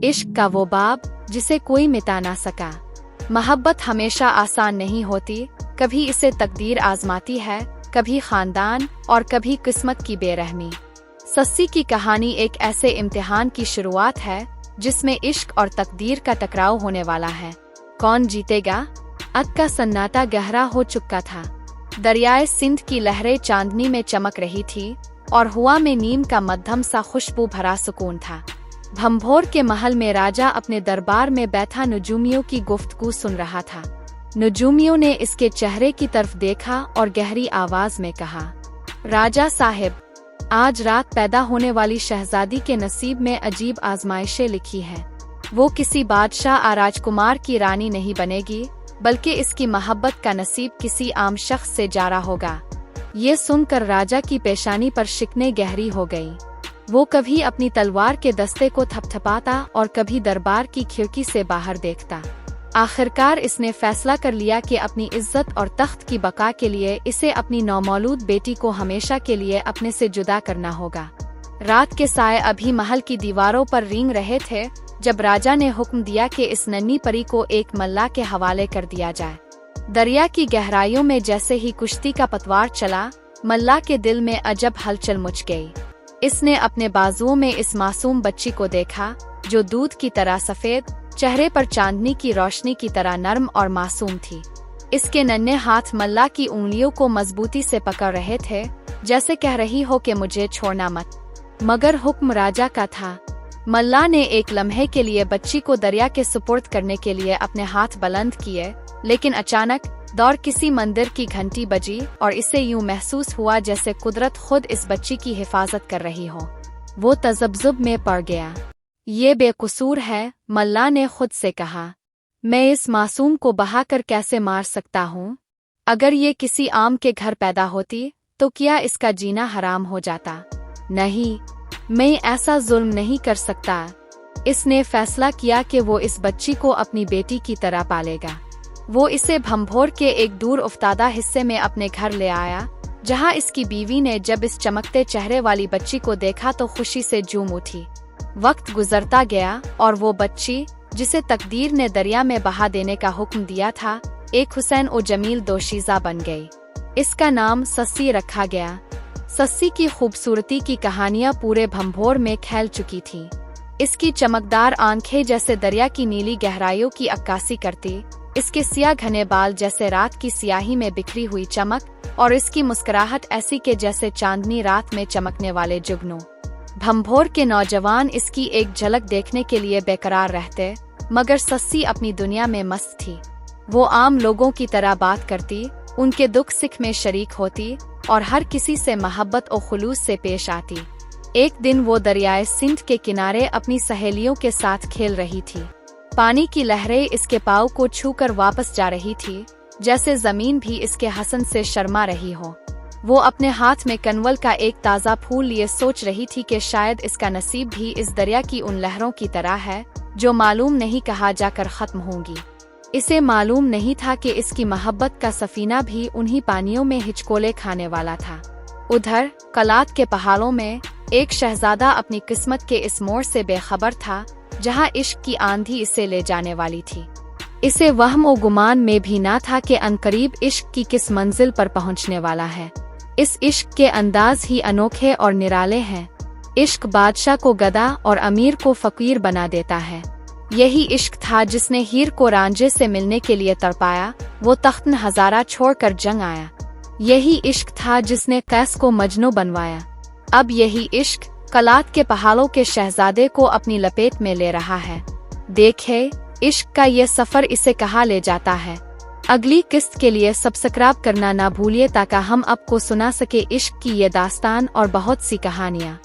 इश्क का वो बाब जिसे कोई मिटा ना सका। मोहब्बत हमेशा आसान नहीं होती, कभी इसे तकदीर आजमाती है, कभी खानदान और कभी किस्मत की बेरहमी। सस्सी की कहानी एक ऐसे इम्तिहान की शुरुआत है जिसमें इश्क और तकदीर का टकराव होने वाला है। कौन जीतेगा? अग का सन्नाटा गहरा हो चुका था। दरियाए सिंध की लहरें चांदनी में चमक रही थी और हवा में नीम का मध्यम सा खुशबू भरा सुकून था। भंभोर के महल में राजा अपने दरबार में बैठा नजूमियों की गुफ्तगू सुन रहा था। नजूमियों ने इसके चेहरे की तरफ देखा और गहरी आवाज में कहा, राजा साहिब, आज रात पैदा होने वाली शहजादी के नसीब में अजीब आजमाइशें लिखी हैं। वो किसी बादशाह या राजकुमार की रानी नहीं बनेगी, बल्कि इसकी मोहब्बत का नसीब किसी आम शख्स से जारा होगा। ये सुनकर राजा की पेशानी पर शिकने गहरी हो गई। वो कभी अपनी तलवार के दस्ते को थपथपाता और कभी दरबार की खिड़की से बाहर देखता। आखिरकार इसने फैसला कर लिया कि अपनी इज्जत और तख्त की बका के लिए इसे अपनी नौमौलूद बेटी को हमेशा के लिए अपने से जुदा करना होगा। रात के साए अभी महल की दीवारों पर रेंग रहे थे जब राजा ने हुक्म दिया कि इस नन्ही परी को एक मल्लाह के हवाले कर दिया जाए। दरिया की गहराइयों में जैसे ही कुश्ती का पतवार चला, मल्लाह के दिल में अजब हलचल मच गई। इसने अपने बाजुओं में इस मासूम बच्ची को देखा जो दूध की तरह सफेद, चेहरे पर चांदनी की रोशनी की तरह नरम और मासूम थी। इसके नन्हे हाथ मल्लाह की उंगलियों को मजबूती से पकड़ रहे थे, जैसे कह रही हो कि मुझे छोड़ना मत। मगर हुक्म राजा का था। मल्लाह ने एक लम्हे के लिए बच्ची को दरिया के सुपुर्द करने के लिए अपने हाथ बुलंद किए, लेकिन अचानक दौर किसी मंदिर की घंटी बजी और इसे यूं महसूस हुआ जैसे कुदरत खुद इस बच्ची की हिफाजत कर रही हो। वो तजब्जुब में पड़ गया। ये बेकसूर है, मल्लाह ने खुद से कहा। मैं इस मासूम को बहाकर कैसे मार सकता हूँ? अगर ये किसी आम के घर पैदा होती तो क्या इसका जीना हराम हो जाता? नहीं, मैं ऐसा जुल्म नहीं कर सकता। इसने फैसला किया कि वो इस बच्ची को अपनी बेटी की तरह पालेगा। वो इसे भंभोर के एक दूर उफ्तादा हिस्से में अपने घर ले आया, जहाँ इसकी बीवी ने जब इस चमकते चेहरे वाली बच्ची को देखा तो खुशी से झूम उठी। वक्त गुजरता गया और वो बच्ची, जिसे तकदीर ने दरिया में बहा देने का हुक्म दिया था, एक हुसैन ओ जमील दोशीज़ा बन गई। इसका नाम सस्सी रखा गया। सस्सी की खूबसूरती की कहानियां पूरे भंभोर में फैल चुकी थी। इसकी चमकदार आंखें जैसे दरिया की नीली गहराइयों की अक्कासी करती, इसके सिया घने बाल जैसे रात की सियाही में बिखरी हुई चमक, और इसकी मुस्कुराहट ऐसी के जैसे चांदनी रात में चमकने वाले जुगनू। भंभोर के नौजवान इसकी एक झलक देखने के लिए बेकरार रहते, मगर सस्सी अपनी दुनिया में मस्त थी। वो आम लोगों की तरह बात करती, उनके दुख सुख में शरीक होती और हर किसी से मोहब्बत और खुलूस से पेश आती। एक दिन वो दरियाए सिंध के किनारे अपनी सहेलियों के साथ खेल रही थी। पानी की लहरें इसके पाँव को छूकर वापस जा रही थी, जैसे जमीन भी इसके हसन से शर्मा रही हो। वो अपने हाथ में कनवल का एक ताज़ा फूल लिए सोच रही थी कि शायद इसका नसीब भी इस दरिया की उन लहरों की तरह है जो मालूम नहीं कहाँ जाकर खत्म होंगी। इसे मालूम नहीं था कि इसकी मोहब्बत का सफीना भी उन्हीं पानियों में हिचकोले खाने वाला था। उधर कलात के पहाड़ों में एक शहजादा अपनी किस्मत के इस मोड़ से बेखबर था जहां इश्क की आंधी इसे ले जाने वाली थी। इसे वहम और गुमान में भी ना था कि अनकरीब इश्क की किस मंजिल पर पहुंचने वाला है। इस इश्क के अंदाज ही अनोखे और निराले हैं। इश्क बादशाह को गधा और अमीर को फकीर बना देता है। यही इश्क था जिसने हीर को रांझे से मिलने के लिए तड़पाया, वो तख्तन हजारा छोड़कर जंग आया। यही इश्क था जिसने कैस को मजनू बनवाया। अब यही इश्क कलात के पहाड़ों के शहजादे को अपनी लपेट में ले रहा है। देखे, इश्क का ये सफर इसे कहाँ ले जाता है। अगली किस्त के लिए सब्सक्राइब करना ना भूलिए ताकि हम आपको सुना सके इश्क की ये दास्तान और बहुत सी कहानियाँ।